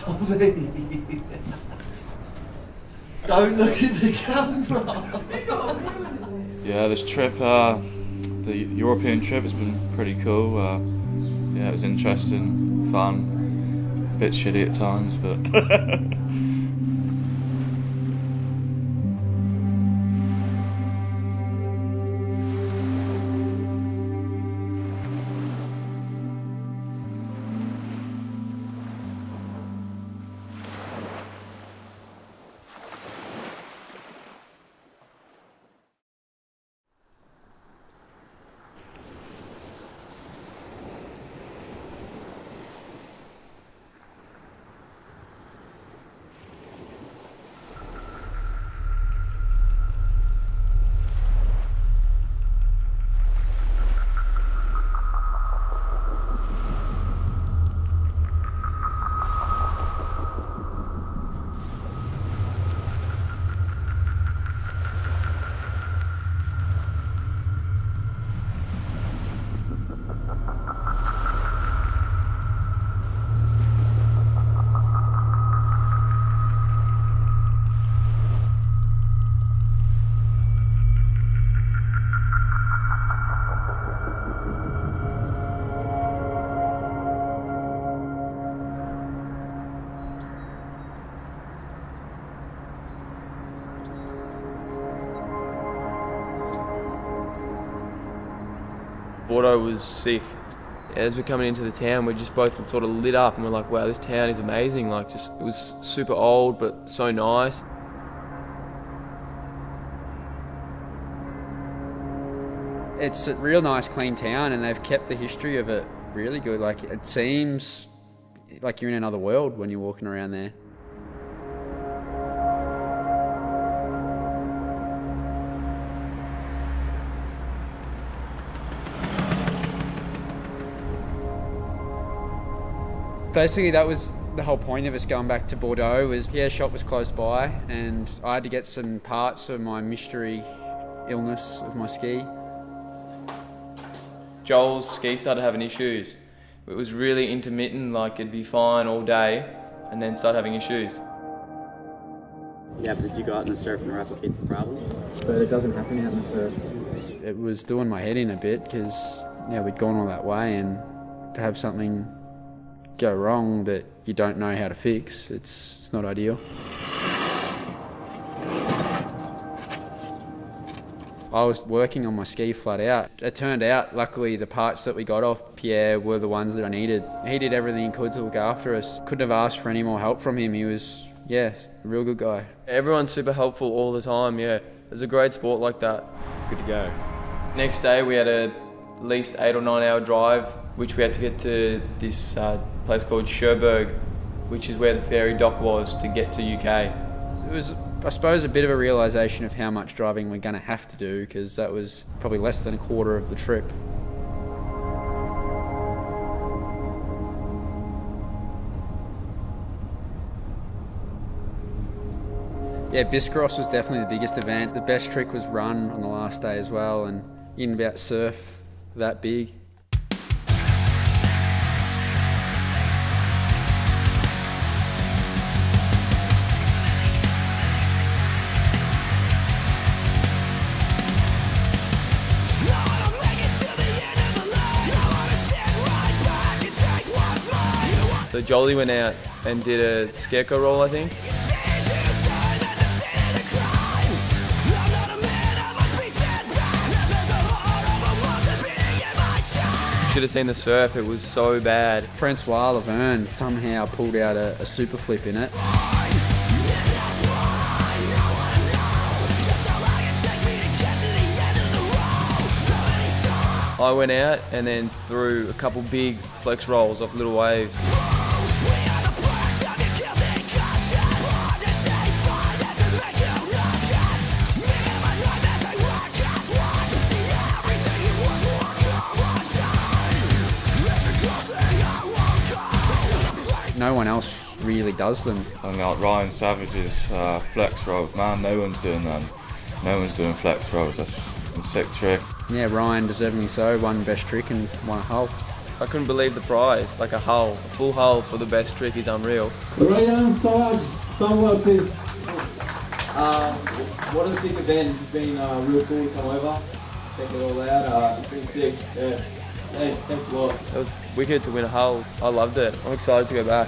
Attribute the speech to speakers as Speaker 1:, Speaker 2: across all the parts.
Speaker 1: Tommy. Don't look at the camera.
Speaker 2: Yeah, this trip, the European trip has been pretty cool. Yeah, it was interesting, fun, a bit shitty at times, but
Speaker 3: Bordeaux was sick. As we're coming into the town, we just both sort of lit up and we're like, wow, this town is amazing. Like, just, it was super old, but so nice.
Speaker 4: It's a real nice, clean town, and they've kept the history of it really good. Like, it seems like you're in another world when you're walking around there. Basically, that was the whole point of us going back to Bordeaux. Was Pierre's shop was close by, and I had to get some parts for my mystery illness of my ski.
Speaker 3: Joel's ski started having issues. It was really intermittent, like it'd be fine all day and then start having issues.
Speaker 5: Yeah, but did you go out in the surf and replicate the problems?
Speaker 4: But it doesn't happen out in the surf. It was doing my head in a bit because, yeah, we'd gone all that way, and to have something go wrong that you don't know how to fix, it's not ideal. I was working on my ski flat out. It turned out, luckily, the parts that we got off Pierre were the ones that I needed. He did everything he could to look after us. Couldn't have asked for any more help from him. He was, yeah, a real good guy.
Speaker 3: Everyone's super helpful all the time, yeah. There's a great sport like that. Good to go. Next day we had at least 8 or 9 hour drive, which we had to get to this place called Cherbourg, which is where the ferry dock was to get to UK.
Speaker 4: It was, I suppose, a bit of a realisation of how much driving we're going to have to do, because that was probably less than a quarter of the trip. Yeah, Biscarrosse was definitely the biggest event. The best trick was run on the last day as well, and you didn't about surf that big.
Speaker 3: So Jolie went out and did a scarecrow roll, I think. Should have seen the surf, it was so bad.
Speaker 4: Francois Laverne somehow pulled out a super flip in it.
Speaker 3: I went out and then threw a couple big flex rolls off little waves.
Speaker 4: No one else really does them.
Speaker 2: And like Ryan Savage's flex rolls, man, no one's doing them. No one's doing flex rolls. That's a sick trick.
Speaker 4: Yeah, Ryan, deservingly so, won best trick and won a hole.
Speaker 3: I couldn't believe the prize, like a full hull for the best trick is unreal.
Speaker 1: Ryan Savage, somewhere please.
Speaker 6: What a sick event. This has been real cool to come over, check it all out. It's been sick. Yeah. Thanks a lot.
Speaker 3: It was wicked to win a hull. I loved it. I'm excited to go back.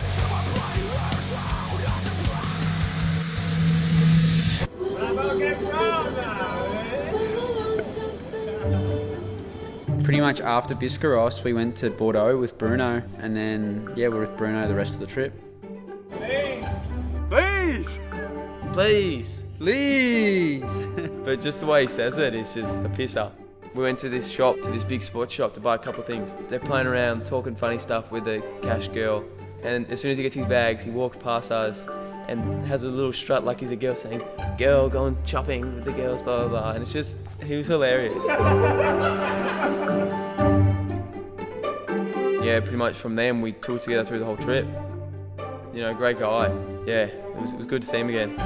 Speaker 4: Pretty much after Biscarrosse, we went to Bordeaux with Bruno, and then, yeah, we were with Bruno the rest of the trip.
Speaker 3: Please! Please! Please! But just the way he says it is just a pisser. We went to this shop, to this big sports shop to buy a couple of things. They're playing around, talking funny stuff with the cash girl. And as soon as he gets his bags, he walks past us and has a little strut like he's a girl saying, "Girl, going shopping with the girls, blah, blah, blah." And it's just, he was hilarious. Yeah, pretty much from then we toured together through the whole trip. You know, great guy. Yeah, it was good to see him again.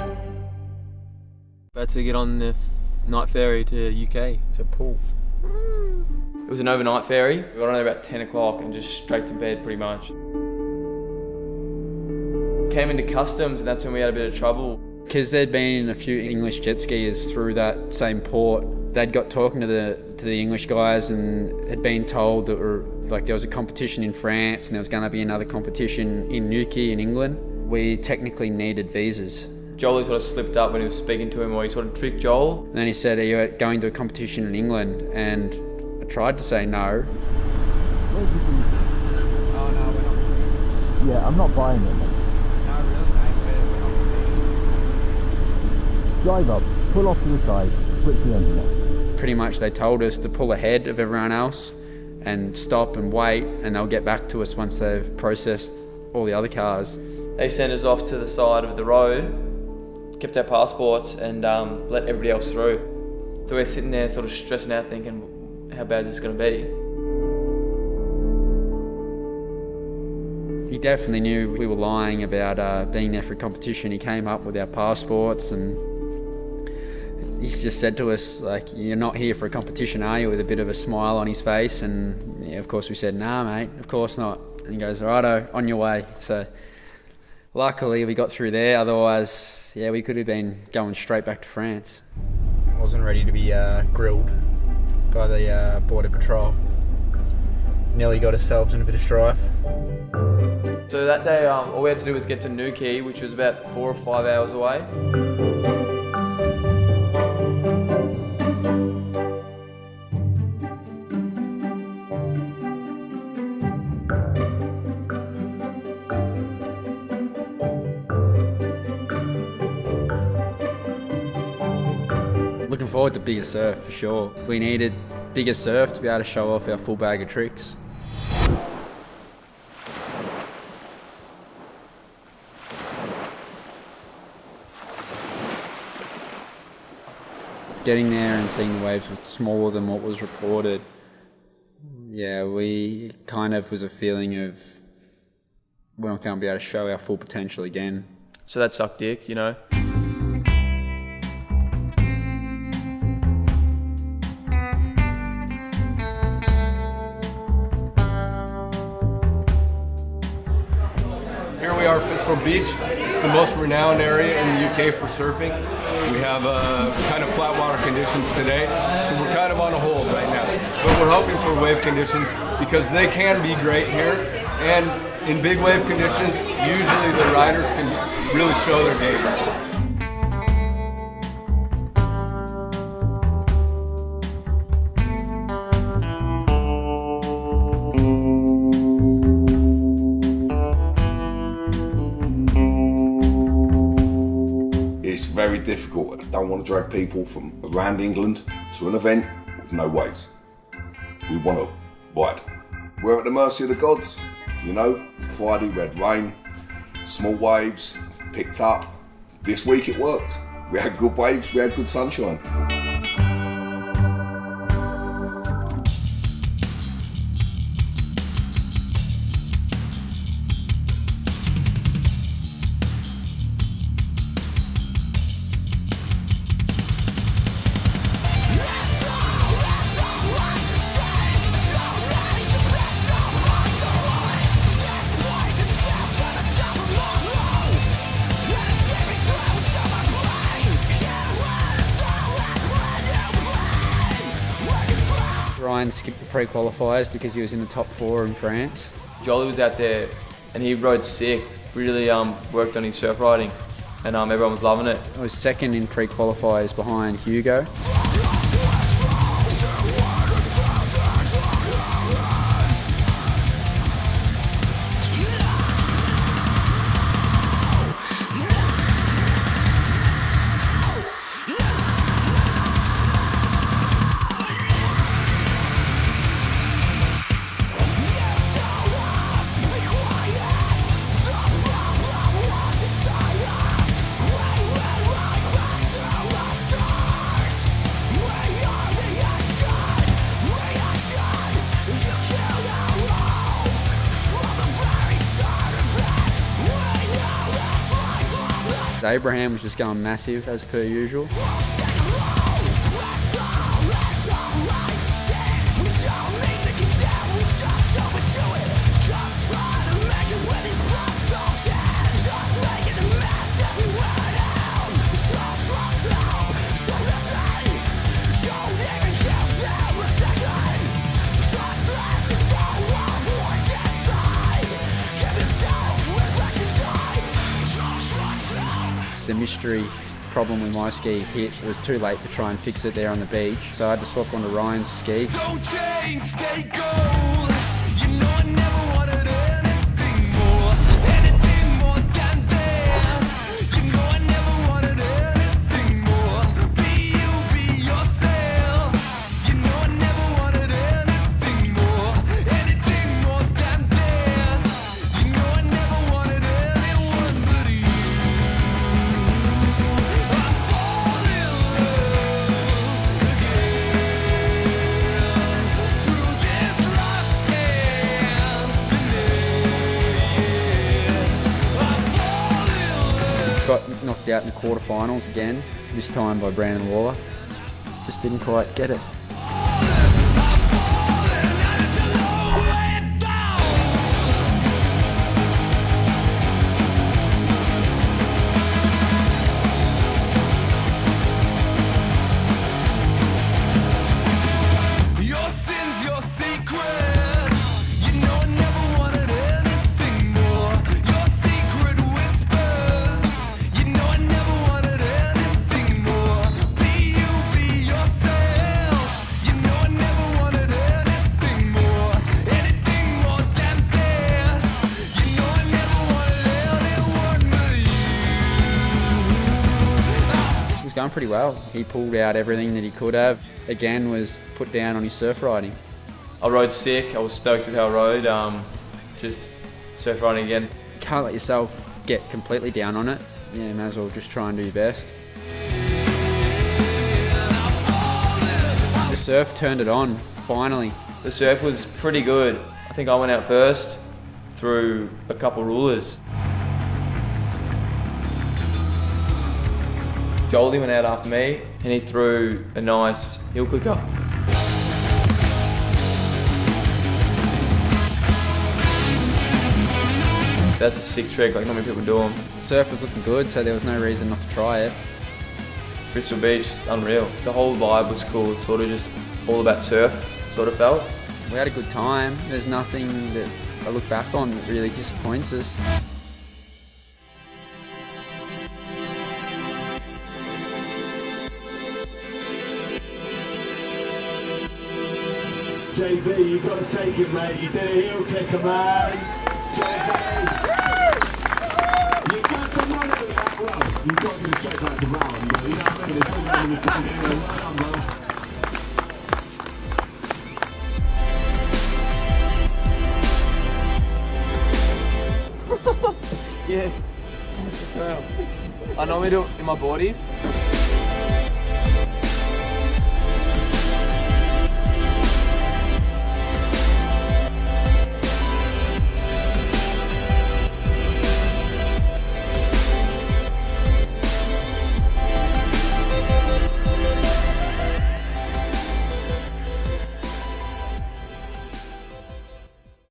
Speaker 3: About to get on the night ferry to UK. It's a pool. It was an overnight ferry. We got on there about 10 o'clock and just straight to bed pretty much. Came into customs and that's when we had a bit of trouble.
Speaker 4: Because there'd been a few English jet skiers through that same port, they'd got talking to the English guys and had been told that there was a competition in France and there was going to be another competition in Newquay in England. We technically needed visas.
Speaker 3: Joel sort of slipped up when he was speaking to him, or he sort of tricked Joel.
Speaker 4: And then he said, "Are you going to a competition in England?" And I tried to say no.
Speaker 7: Yeah, I'm not buying it. Drive up, pull off to the side, switch the engine off.
Speaker 4: Pretty much they told us to pull ahead of everyone else and stop and wait, and they'll get back to us once they've processed all the other cars.
Speaker 3: They sent us off to the side of the road, kept our passports and let everybody else through. So we're sitting there sort of stressing out thinking, how bad is this going to be?
Speaker 4: He definitely knew we were lying about being there for a competition. He came up with our passports and he just said to us, like, "You're not here for a competition, are you?" with a bit of a smile on his face. And yeah, of course we said, "Nah, mate, of course not." And he goes, "Righto, on your way." So luckily we got through there, otherwise, yeah, we could have been going straight back to France.
Speaker 8: Wasn't ready to be grilled by the Border Patrol. Nearly got ourselves in a bit of strife.
Speaker 3: So that day, all we had to do was get to Newquay, which was about 4 or 5 hours away.
Speaker 4: Looking forward to bigger surf for sure. We needed bigger surf to be able to show off our full bag of tricks. Getting there and seeing the waves were smaller than what was reported, yeah, we kind of was a feeling of we're not going to be able to show our full potential again.
Speaker 3: So that sucked dick, you know.
Speaker 9: Here we are, Fistful Beach. It's the most renowned area in the UK for surfing. We have kind of flat water conditions today, so we're kind of on a hold right now. But we're hoping for wave conditions because they can be great here. And in big wave conditions, usually the riders can really show their game.
Speaker 10: It's very difficult. I don't want to drag people from around England to an event with no waves. We want to ride. We're at the mercy of the gods, you know. Friday we had rain, small waves, picked up. This week it worked. We had good waves, we had good sunshine.
Speaker 4: Ryan skipped the pre-qualifiers because he was in the top 4 in France.
Speaker 3: Jolie was out there and he rode sick, really worked on his surf riding, and everyone was loving it.
Speaker 4: I was second in pre-qualifiers behind Hugo. Abraham was just going massive as per usual. The mystery problem with my ski hit. It was too late to try and fix it there on the beach, so I had to swap onto Ryan's ski.
Speaker 11: Don't change, stay gold. You know I never wanted anything more than this. You know I never wanted anything more. Be you, be yourself. You know I never wanted anything more than this. You know I never wanted anyone but you.
Speaker 4: Got knocked out in the quarterfinals again, this time by Brandon Waller. Just didn't quite get it.
Speaker 11: Your sins, your secret. You know I never wanted anything more. Your secret whispers. You know I never wanted anything more. Be you, be yourself. You know I never wanted anything more than this. You know I never wanted anyone but you.
Speaker 4: It was going pretty well. He pulled out everything that he could have. Again, was put down on his surf riding.
Speaker 3: I rode sick, I was stoked with how I rode, just surf riding again.
Speaker 4: Can't let yourself get completely down on it. Yeah, may as well just try and do your best. The surf turned it on, finally.
Speaker 3: The surf was pretty good. I think I went out first through a couple rulers. Jolie went out after me and he threw a nice heel clicker. That's a sick trick, like not many people do them.
Speaker 4: The surf was looking good, so there was no reason not to try it.
Speaker 3: Bristol Beach, unreal. The whole vibe was cool. It's sort of just all about surf, sort of felt.
Speaker 4: We had a good time. There's nothing that I look back on that really disappoints us.
Speaker 12: JB, you've got to take it, mate. You did a heel kicker, man. You've got to run it that well. You've got to do straight back to round, but you know what I mean? It's still going to take it anyway. Well done, brother.
Speaker 6: Yeah. Well, I normally do it in my boardies.